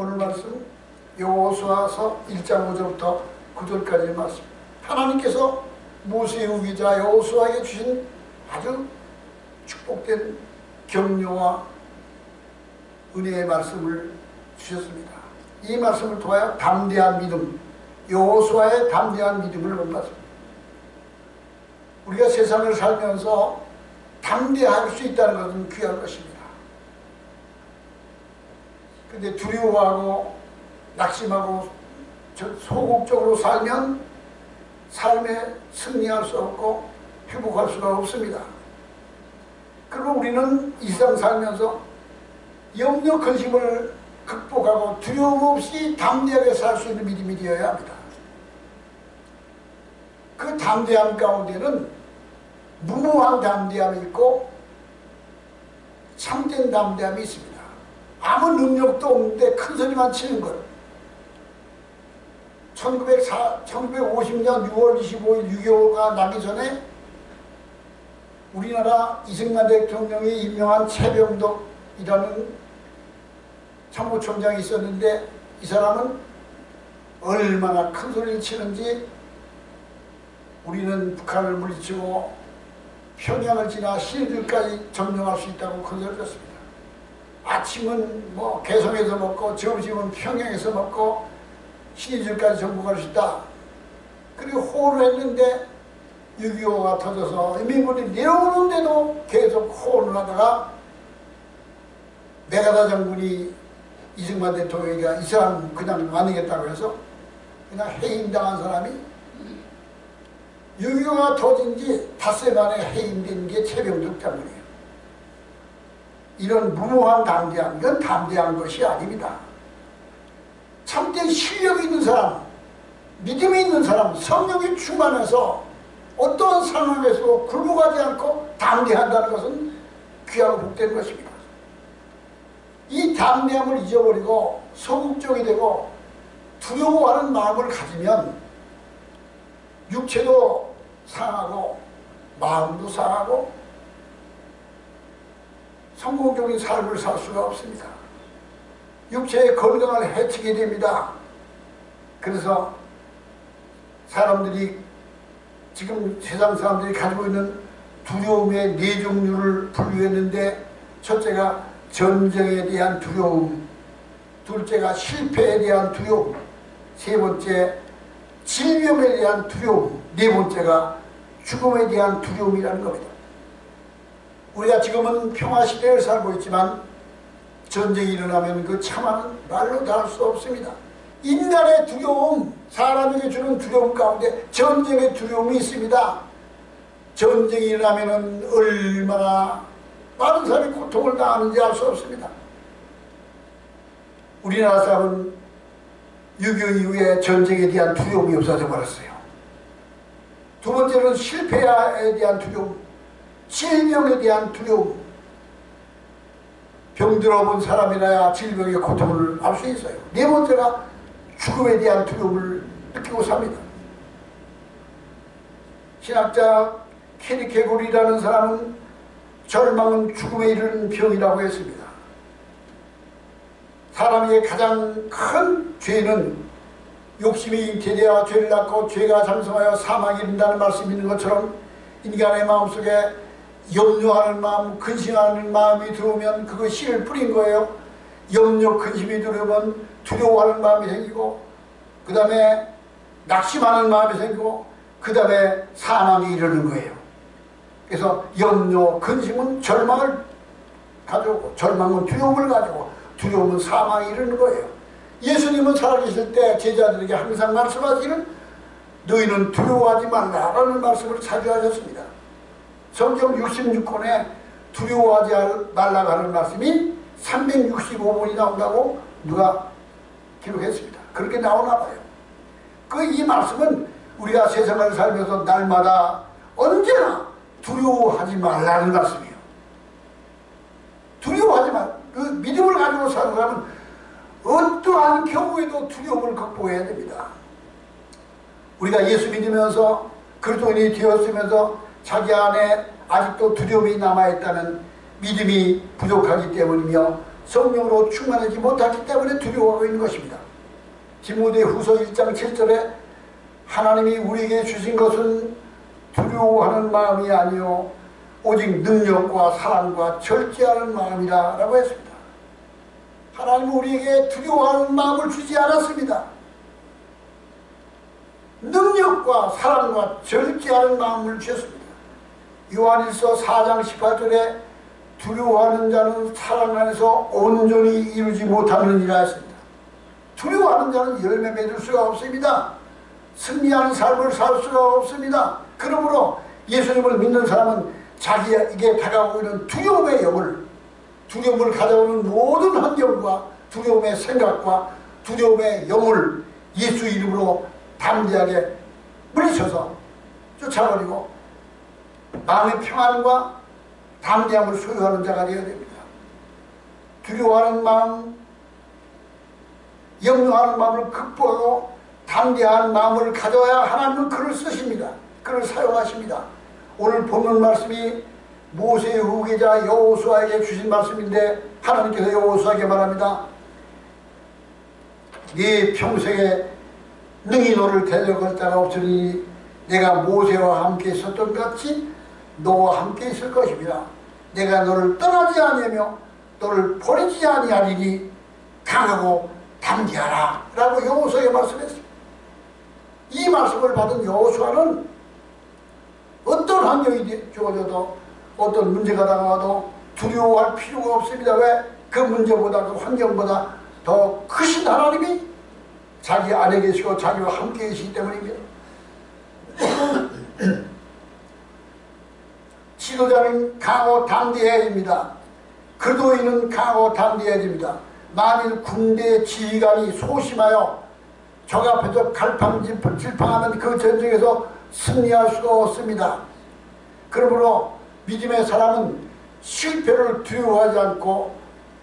오늘 말씀 여호수아서 1장 5절부터 9절까지의 말씀. 하나님께서 모세의 후기자 여호수아에게 주신 아주 축복된 격려와 은혜의 말씀을 주셨습니다. 이 말씀을 통하여 담대한 믿음, 여호수아의 담대한 믿음을 본받습니다. 우리가 세상을 살면서 담대할 수 있다는 것은 귀한 것입니다. 근데 두려워하고 낙심하고 소극적으로 살면 삶에 승리할 수 없고 회복할 수가 없습니다. 그리고 우리는 이 세상 살면서 염려 근심을 극복하고 두려움 없이 담대하게 살 수 있는 믿음이 되어야 합니다. 그 담대함 가운데는 무모한 담대함이 있고 참된 담대함이 있습니다. 아무 능력도 없는데 큰 소리만 치는 것. 1950년 6월 25일 6.25가 나기 전에 우리나라 이승만 대통령이 임명한 최병덕이라는 참모총장이 있었는데, 이 사람은 얼마나 큰 소리를 치는지 우리는 북한을 물리치고 평양을 지나 신의주까지 점령할 수 있다고 큰 소리를 쳤습니다. 아침은 뭐 개성에서 먹고 점심은 평양에서 먹고 신의주까지 정복할 수 있다. 그리고 호언을 했는데 6.25가 터져서 인민군이 내려오는데도 계속 호언을 하다가 메가다 장군이 이승만 대통령이가 이 사람 그냥 안 되겠다고 해서 그냥 해임당한 사람이 6.25가 터진 지 닷새 만에 해임된 게 최병덕 장군이에요. 이런 무모한 담대함, 이건 담대한 것이 아닙니다. 참된 실력이 있는 사람, 믿음이 있는 사람, 성령이 충만해서 어떠한 상황에서도 굴복하지 않고 담대한다는 것은 귀하고 복된 것입니다. 이 담대함을 잊어버리고 소극적이 되고 두려워하는 마음을 가지면 육체도 상하고 마음도 상하고 성공적인 삶을 살 수가 없습니다. 육체의 건강을 해치게 됩니다. 그래서 사람들이 지금 세상 사람들이 가지고 있는 두려움의 네 종류를 분류했는데, 첫째가 전쟁에 대한 두려움, 둘째가 실패에 대한 두려움, 세 번째 질병에 대한 두려움, 네 번째가 죽음에 대한 두려움이라는 겁니다. 우리가 지금은 평화시대를 살고 있지만 전쟁이 일어나면 그 참화는 말로 다 할 수 없습니다. 인간의 두려움, 사람에게 주는 두려움 가운데 전쟁의 두려움이 있습니다. 전쟁이 일어나면 얼마나 많은 사람이 고통을 당하는지 알 수 없습니다. 우리나라 사람은 6.25 이후에 전쟁에 대한 두려움이 없어져 버렸어요. 두 번째는 실패에 대한 두려움, 질병에 대한 두려움. 병들어본 사람이라야 질병의 고통을 알 수 있어요. 네 번째가 죽음에 대한 두려움을 느끼고 삽니다. 신학자 케리케고리라는 사람은 절망은 죽음에 이르는 병이라고 했습니다. 사람에게 가장 큰 죄는 욕심이 잉태되어 죄를 낳고 죄가 장성하여 사망이 이른다는 말씀이 있는 것처럼, 인간의 마음속에 염려하는 마음, 근심하는 마음이 들어오면 그것이 씨를 뿌린 거예요. 염려, 근심이 들어오면 두려워하는 마음이 생기고, 그 다음에 낙심하는 마음이 생기고, 그 다음에 사망이 이르는 거예요. 그래서 염려, 근심은 절망을 가져오고, 절망은 두려움을 가지고, 두려움은 사망이 이르는 거예요. 예수님은 살아계실 때 제자들에게 항상 말씀하시기를 너희는 두려워하지 말라라는 말씀을 자주 하셨습니다. 성경 66권에 두려워하지 말라고 하는 말씀이 365번이 나온다고 누가 기록했습니다. 그렇게 나오나 봐요. 이 말씀은 우리가 세상을 살면서 날마다 언제나 두려워하지 말라는 말씀이에요. 두려워하지 말. 그 믿음을 가지고 사는 사람은 어떠한 경우에도 두려움을 극복해야 됩니다. 우리가 예수 믿으면서 그리스도인이 되었으면서 자기 안에 아직도 두려움이 남아있다는 믿음이 부족하기 때문이며 성령으로 충만하지 못했기 때문에 두려워하고 있는 것입니다. 디모데후서 1장 7절에 하나님이 우리에게 주신 것은 두려워하는 마음이 아니요 오직 능력과 사랑과 절제하는 마음이라 라고 했습니다. 하나님은 우리에게 두려워하는 마음을 주지 않았습니다. 능력과 사랑과 절제하는 마음을 주셨습니다. 요한일서 4장 18절에 두려워하는 자는 사랑 안에서 온전히 이루지 못하느니라 했습니다. 두려워하는 자는 열매 맺을 수가 없습니다. 승리하는 삶을 살 수가 없습니다. 그러므로 예수님을 믿는 사람은 자기에게 다가오고 있는 두려움을 가져오는 모든 환경과 두려움의 생각과 두려움의 영을 예수 이름으로 담대하게 물리쳐서 쫓아버리고 마음의 평안과 담대함을 소유하는 자가 되어야 됩니다. 두려워하는 마음, 염려하는 마음을 극복하고 담대한 마음을 가져야 하나님은 그를 쓰십니다. 그를 사용하십니다. 오늘 본문 말씀이 모세의 후계자 여호수아에게 주신 말씀인데 하나님께서 여호수아에게 말합니다. 네 평생에 능히 너를 대적할 자가 없으니 내가 모세와 함께 있었던 것 같이 너와 함께 있을 것입니다. 내가 너를 떠나지 아니하며 너를 버리지 아니하리니 강하고 담대하라 라고 여호수아에게 말씀했습니다. 이 말씀을 받은 여호수아는 어떤 환경이 주어져도 어떤 문제가 다가와도 두려워할 필요가 없습니다. 왜? 그 문제보다 그 환경보다 더 크신 하나님이 자기 안에 계시고 자기와 함께 계시기 때문입니다. 지도자는 강하고 담대해야 됩니다. 그도인은 강하고 담대해야 됩니다. 만일 군대의 지휘관이 소심하여 적 앞에서 갈팡질팡하면 그 전쟁에서 승리할 수가 없습니다. 그러므로 믿음의 사람은 실패를 두려워하지 않고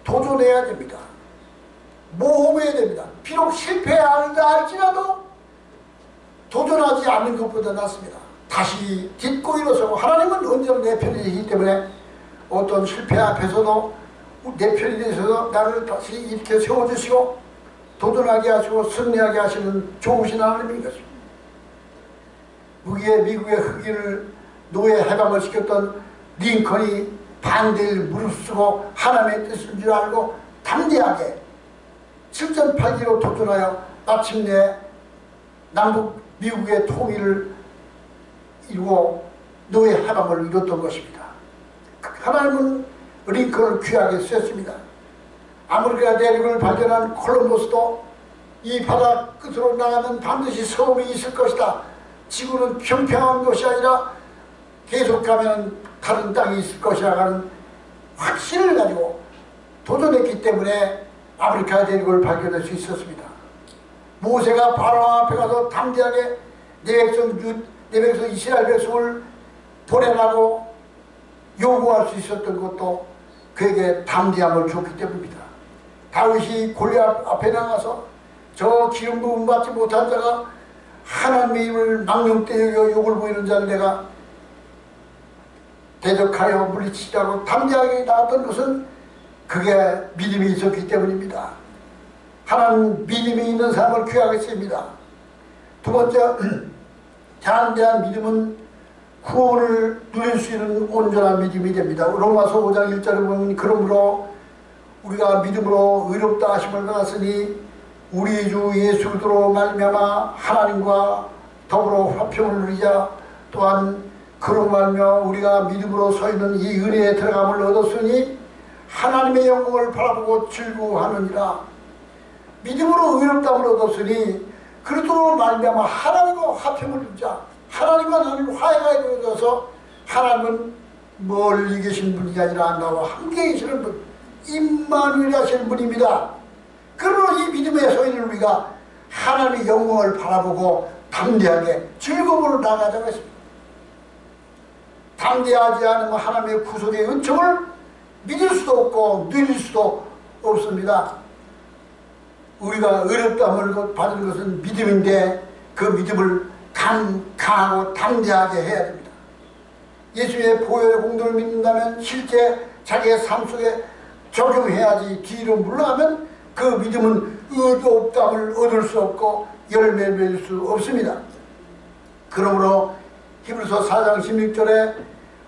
도전해야 됩니다. 모험해야 됩니다. 비록 실패한다 할지라도 도전하지 않는 것보다 낫습니다. 다시 딛고 일어서고 하나님은 언제나 내 편이기 때문에 어떤 실패 앞에서도 내 편이 되셔서 나를 다시 이렇게 세워주시고 도전하게 하시고 승리하게 하시는 좋으신 하나님인 것입니다. 미국의 흑인을 노예 해방을 시켰던 링컨이 반대를 무릅쓰고 하나님의 뜻인 줄 알고 담대하게 7.8기로 도전하여 마침내 남북 미국의 통일을 이루고 노예 해방을 이뤘던 것입니다. 하나님은 링컨을 귀하게 쓰였습니다. 아메리카 대륙을 발견한 콜럼버스도 이 바다 끝으로 나가면 반드시 섬이 있을 것이다. 지구는 평평한 것이 아니라 계속 가면 다른 땅이 있을 것이라 하는 확신을 가지고 도전했기 때문에 아프리카 대륙을 발견할 수 있었습니다. 모세가 바로 앞에 가서 담대하게 내 백성 이스라엘 백성을 보내라고 요구할 수 있었던 것도 그에게 담대함을 줬기 때문입니다. 다윗이 골리앗 앞에 나가서 저 기름 부음 받지 못한 자가 하나님의 입을 망령되게 욕을 보이는 자를 내가 대적하여 물리치자고 담대하게 나왔던 것은 그게 믿음이 있었기 때문입니다. 하나님 믿음이 있는 사람을 귀하게 씁니다. 두 번째, 담대한 믿음은 구원을 누릴 수 있는 온전한 믿음이 됩니다. 로마서 5장 1절에 보면 그러므로 우리가 믿음으로 의롭다 하심을 받았으니 우리 주 예수 그리스도로 말미암아 하나님과 더불어 화평을 누리자. 또한 그로 말미암아 우리가 믿음으로 서 있는 이 은혜에 들어감을 얻었으니 하나님의 영광을 바라보고 즐거워하느니라. 믿음으로 의롭다함을 얻었으니 그리스도로 말미암아 하나님과 화평을 누리자. 하나님과 나는 화해가 이루어져서 하나님은 멀리 계신 분이 아니라 나와 함께 계시는 분, 임마누엘 하시는 분입니다. 그러므로 이 믿음에 서 있는 우리가 하나님의 영광을 바라보고 담대하게 즐거움으로 나아가자고 했습니다. 담대하지 않으면 하나님의 구속의 은총을 믿을 수도 없고 누릴 수도 없습니다. 우리가 의롭다함을 받은 것은 믿음인데 그 믿음을 강하고 담대하게 해야 됩니다. 예수의 보혈의 공로를 믿는다면 실제 자기의 삶 속에 적용해야지 뒤로 물러가면 그 믿음은 의롭다함을 얻을 수 없고 열매 맺을 수 없습니다. 그러므로 히브리서 4장 16절에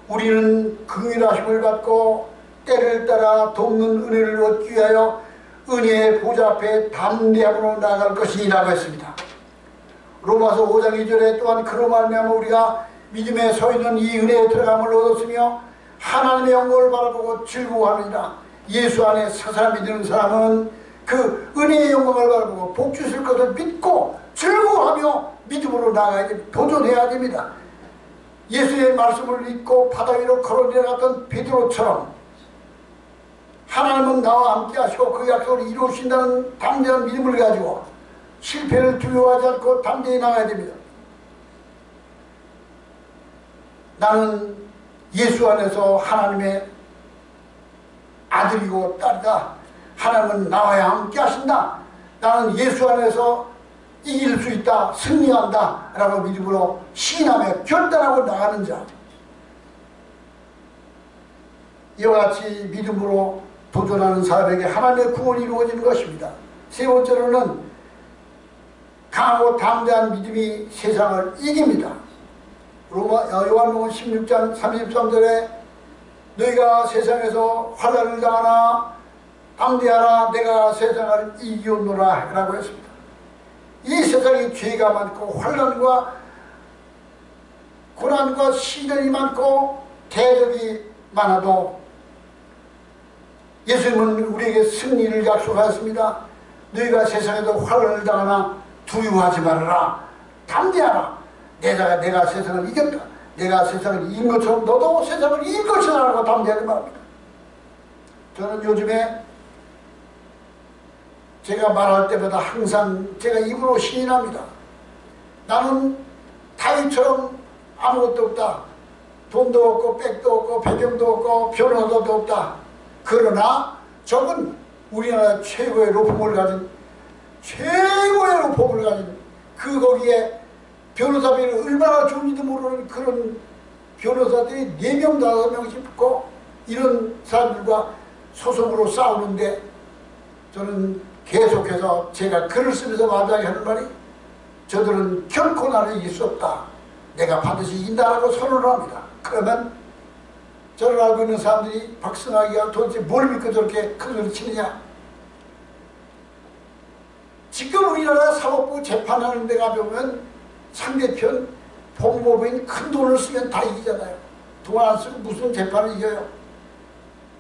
우리는 긍휼하심을 받고 때를 따라 돕는 은혜를 얻기 위하여 은혜의 보좌 앞에 담대함으로 나아갈 것이라고 했습니다. 로마서 5장 2절에 또한 그로 말미암아 우리가 믿음에 서 있는 이 은혜에 들어감을 얻었으며 하나님의 영광을 바라보고 즐거워하느니라. 예수 안에 서서 믿는 사람은 그 은혜의 영광을 바라보고 복 주실 것을 믿고 즐거워하며 믿음으로 나아가야 됩니다. 도전해야 됩니다. 예수의 말씀을 믿고 바다 위로 걸어 내려갔던 베드로처럼 하나님은 나와 함께 하시고 그 약속을 이루신다는 담대한 믿음을 가지고 실패를 두려워하지 않고 담대히 나가야 됩니다. 나는 예수 안에서 하나님의 아들이고 딸이다. 하나님은 나와야 함께 하신다. 나는 예수 안에서 이길 수 있다. 승리한다. 라고 믿음으로 시인하며 결단하고 나가는 자. 이와 같이 믿음으로 도전하는 사람에게 하나님의 구원이 이루어지는 것입니다. 세 번째로는 강하고 담대한 믿음이 세상을 이깁니다. 요한복음 16장 33절에 너희가 세상에서 환난을 당하나 담대하라 내가 세상을 이기었노라 라고 했습니다. 이 세상에 죄가 많고 환난과 고난과 시련이 많고 대적이 많아도 예수님은 우리에게 승리를 약속하였습니다. 너희가 세상에서 환난을 당하나 두려워하지 말아라. 담대하라. 내가 세상을 이겼다. 내가 세상을 이긴 것처럼 너도 세상을 이길 것이다 라고 담대하게 말합니다. 저는 요즘에 제가 말할 때마다 항상 제가 입으로 시인합니다. 나는 다윗처럼 아무것도 없다. 돈도 없고 백도 없고 배경도 없고 변호사도 없다. 그러나 저는 우리나라 최고의 로펌을 가진 그 거기에 변호사비를 얼마나 좋은지도 모르는 그런 변호사들이 4명, 5명씩 붙고 이런 사람들과 소송으로 싸우는데 저는 계속해서 제가 글을 쓰면서 마지막에 하는 말이 저들은 결코 나를 이길 수 없다. 내가 반드시 이긴다라고 선언을 합니다. 그러면 저를 알고 있는 사람들이 박승하기가 도대체 뭘 믿고 저렇게 큰 소리 치느냐. 지금 우리나라 사법부 재판하는 데 가보면 상대편 법무법인 큰 돈을 쓰면 다 이기잖아요. 돈 안 쓰고 무슨 재판을 이겨요.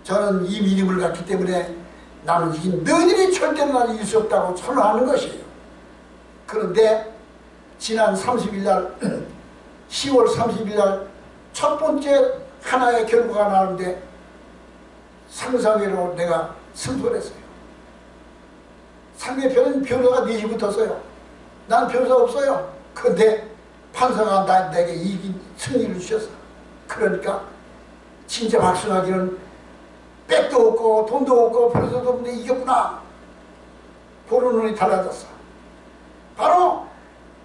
저는 이 믿음을 갖기 때문에 나는 이긴 너희들이 절대로 나를 이길 수 없다고 선언하는 것이에요. 그런데 지난 30일 날 10월 30일 날 첫 번째 하나의 결과가 나오는데 상상외로 내가 승소를 했어요. 상대편은 변호사가 4시 붙었어요. 난 변호사 없어요. 그런데 판사가 내게 이긴 승리를 주셨어. 그러니까 진짜 박순하기는 백도 없고 돈도 없고 변호사도 없는데 이겼구나. 보는 눈이 달라졌어. 바로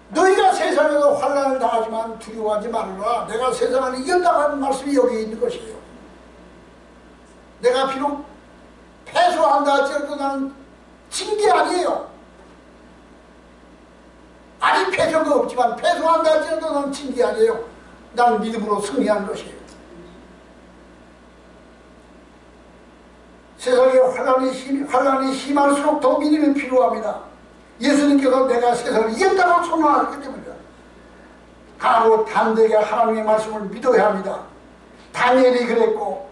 너희가 세상에서 환난을 당하지만 두려워하지 말아라. 내가 세상을 이겼다고 하는 말씀이 여기 있는 것이에요. 내가 비록 패소한다 할지라도 나는 진 게 아니에요. 아니 패소가 없지만 패소한다 할지라도 나는 진 게 아니에요. 나는 믿음으로 승리한 것이에요. 세상에 환난이 심할수록 더 믿음이 필요합니다. 예수님께서 내가 세상을 이겼다고 선언하기 때문이다. 강하고 담대하게 하나님의 말씀을 믿어야 합니다. 다니엘이 그랬고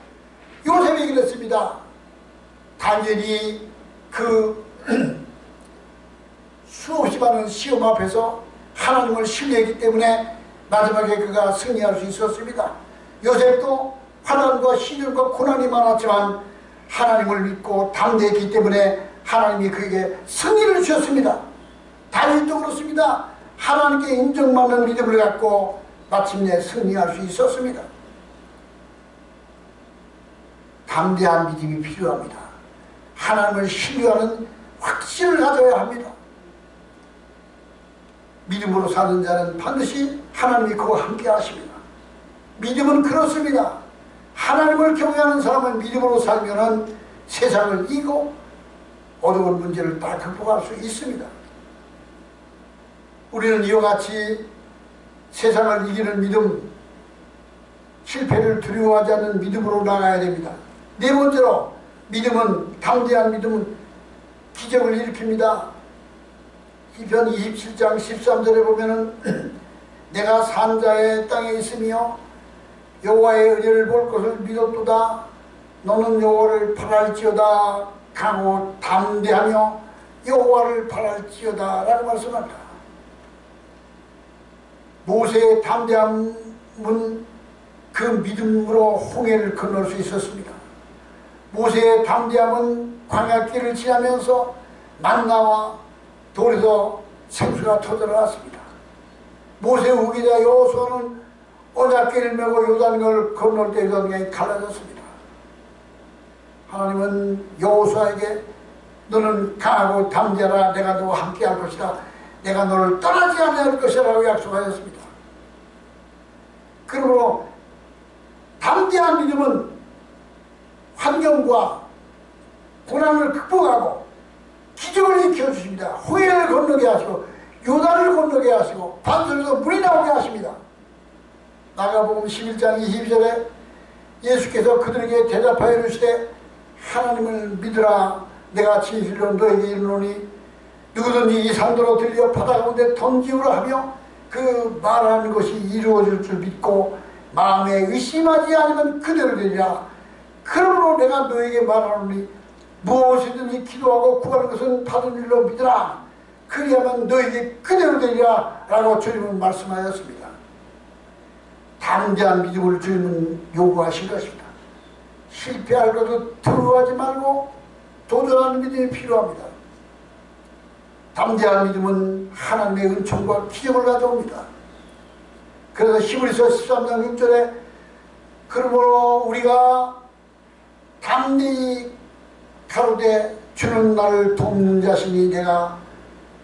요셉이 그랬습니다. 다니엘이 그 수없이 많은 시험 앞에서 하나님을 신뢰했기 때문에 마지막에 그가 승리할 수 있었습니다. 요셉도 환난과 시련과 고난이 많았지만 하나님을 믿고 담대했기 때문에 하나님이 그에게 승리를 주셨습니다. 다윗도 그렇습니다. 하나님께 인정받는 믿음을 갖고 마침내 승리할 수 있었습니다. 담대한 믿음이 필요합니다. 하나님을 신뢰하는 확신을 가져야 합니다. 믿음으로 사는 자는 반드시 하나님이 그와 함께 하십니다. 믿음은 그렇습니다. 하나님을 경외하는 사람은 믿음으로 살면은 세상을 이기고 어려운 문제를 다 극복할 수 있습니다. 우리는 이와 같이 세상을 이기는 믿음, 실패를 두려워하지 않는 믿음으로 나가야 됩니다. 네 번째로, 믿음은, 담대한 믿음은 기적을 일으킵니다. 시편 27장 13절에 보면은 내가 산자의 땅에 있으며 여호와의 은혜를 볼 것을 믿었도다. 너는 여호와를 바랄지어다. 강하고 담대하며 여호와를 바랄지어다 라고 말씀합니다. 모세의 담대함은 그 믿음으로 홍해를 건널 수 있었습니다. 모세의 담대함은 광야길을 지나면서 만나와 돌에서 생수가 터져나왔습니다. 모세 후기자 여호수아는 언약궤를 메고 요단강을 건널 때 요단강이 갈라졌습니다. 하나님은 여호수아에게 너는 강하고 담대하라. 내가 너와 함께 할 것이다. 내가 너를 떠나지 않을 것이라 라고 약속하였습니다. 그러므로 담대한 믿음은 환경과 고난을 극복하고 기적을 일으켜주십니다. 홍해를 건너게 하시고 요단을 건너게 하시고 반석에서 물이 나오게 하십니다. 마가복음 11장 22절에 예수께서 그들에게 대답하여 이르시되 하나님을 믿으라. 내가 진실로 너에게 이르노니 누구든지 이 산도로 들려 바다 가운데 던지우라 하며 그 말하는 것이 이루어질 줄 믿고 마음에 의심하지 않으면 그대로 되리라. 그러므로 내가 너에게 말하노니 무엇이든지 기도하고 구하는 것은 받은 일로 믿으라. 그리하면 너에게 그대로 되리라 라고 주님은 말씀하였습니다. 담대한 믿음을 주님은 요구하신 것입니다. 실패할 것도 두려워하지 말고 도전하는 믿음이 필요합니다. 담대한 믿음은 하나님의 은총과 기적을 가져옵니다. 그래서 히브리서 13장 6절에 그러므로 우리가 담대히 가로되 주는 나를 돕는 자신이 내가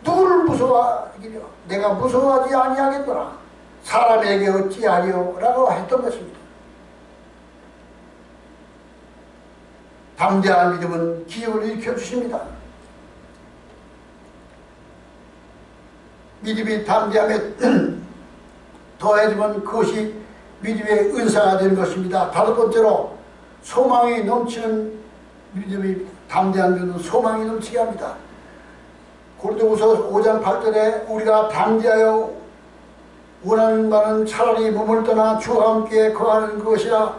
누구를 무서워하기려. 내가 무서워하지 아니하겠더라. 사람에게 어찌하리요 라고 했던 것입니다. 담대한 믿음은 기적을 일으켜주십니다. 믿음이 담대함에 더해지면 그것이 믿음의 은사가 되는 것입니다. 다섯 번째로, 소망이 넘치는 믿음이, 담대한 믿음은 소망이 넘치게 합니다. 고린도후서 5장 8절에 우리가 담대하여 원하는 바는 차라리 몸을 떠나 주와 함께 거하는 것이라.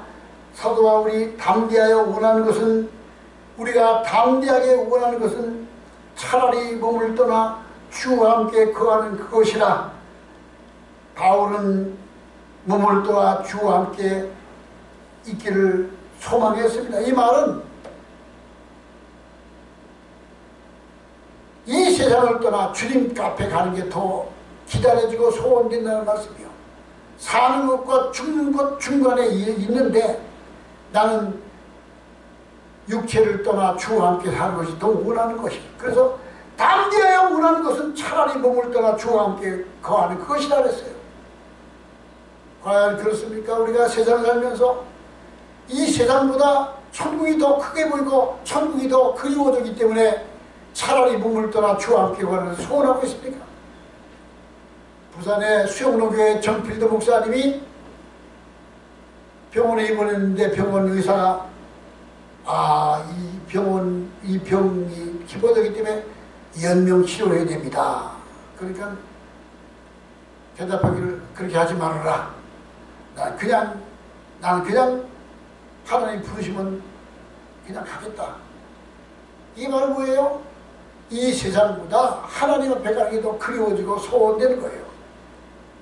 사도와 우리 담대하여 원하는 것은, 우리가 담대하게 원하는 것은 차라리 몸을 떠나 주와 함께 거하는 그것이라. 바울은 몸을 떠나 주와 함께 있기를 소망했습니다. 이 말은 이 세상을 떠나 주님 앞에 가는 게 더 기다려지고 소원된다는 말씀이요. 사는 것과 죽는 것 중간에 있는데 나는 육체를 떠나 주와 함께 사는 것이 더 원하는 것이다. 그래서 담대하여 원하는 것은 차라리 몸을 떠나 주와 함께 거하는 그것이라 그랬어요. 과연 그렇습니까? 우리가 세상을 살면서 이 세상보다 천국이 더 크게 보이고 천국이 더 그리워지기 때문에 차라리 몸을 떠나 주와 함께 거하는 것을 소원하고 있습니까? 부산의 수영로교회 정필도 목사님이 병원에 입원했는데 병원 의사가 이 병이 기본이기 때문에 연명 치료해야 됩니다. 그러니까 대답하기를 그렇게 하지 말아라. 나는 그냥 하나님 부르시면 그냥 가겠다. 이 말은 뭐예요? 이 세상보다 하나님 앞에 가는 게 더 그리워지고 소원되는 거예요.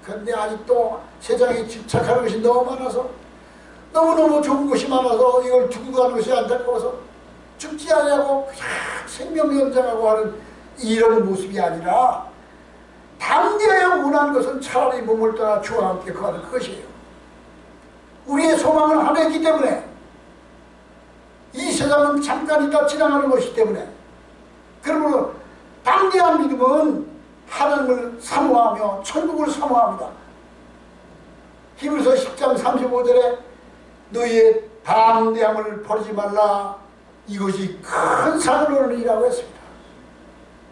그런데 아직도 세상에 집착하는 것이 너무 많아서, 너무너무 좋은 것이 많아서 이걸 두고 가는 것이 안타까워서 죽지 않냐고 그냥 생명 연장하고 하는 이런 모습이 아니라 담대하여 원하는 것은 차라리 몸을 떠나 주와 함께 거하는 그것이에요. 우리의 소망은 하나이기 때문에, 이 세상은 잠깐 있다 지나가는 것이기 때문에, 그러므로 담대한 믿음은 하나님을 사모하며 천국을 사모합니다. 히브리서 10장 35절에 너희의 담대함을 버리지 말라. 이것이 큰 상을 얻으리라고 했습니다.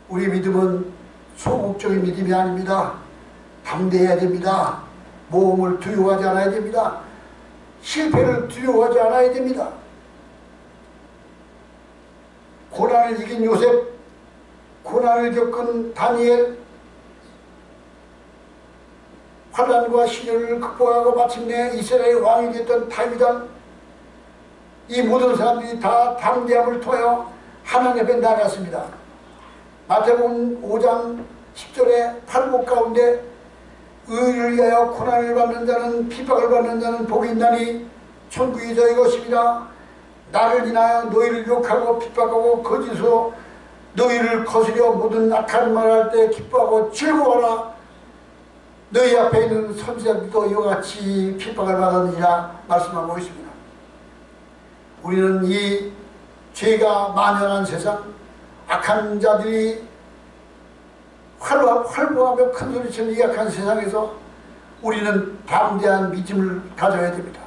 우리 믿음은 소극적인 믿음이 아닙니다. 담대해야 됩니다. 모험을 두려워하지 않아야 됩니다. 실패를 두려워하지 않아야 됩니다. 고난을 이긴 요셉, 고난을 겪은 다니엘, 환난과 시련을 극복하고 마침내 이스라엘 왕이 됐던 다윗왕, 이 모든 사람들이 다 담대함을 통하여 하나님 앞에 나갔습니다. 마태복음 5장 10절에 팔복 가운데 의를 위하여 고난을 받는 자는 핍박을 받는 자는 복이 있나니 천국이 저희 것입니다. 나를 인하여 너희를 욕하고 핍박하고 거짓으로 너희를 거스려 모든 악한 말할 때 기뻐하고 즐거워하라. 너희 앞에 있는 선지자들도 이와 같이 핍박을 받았느니라 말씀하고 있습니다. 우리는 이 죄가 만연한 세상, 악한 자들이 활보하며 큰소리치는 이 악한 세상에서 우리는 담대한 믿음을 가져야 됩니다.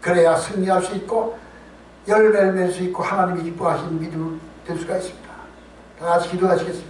그래야 승리할 수 있고 열매를 맺을 수 있고 하나님이 기뻐하시는 믿음이 될 수가 있습니다. 다 같이 기도하시겠습니다.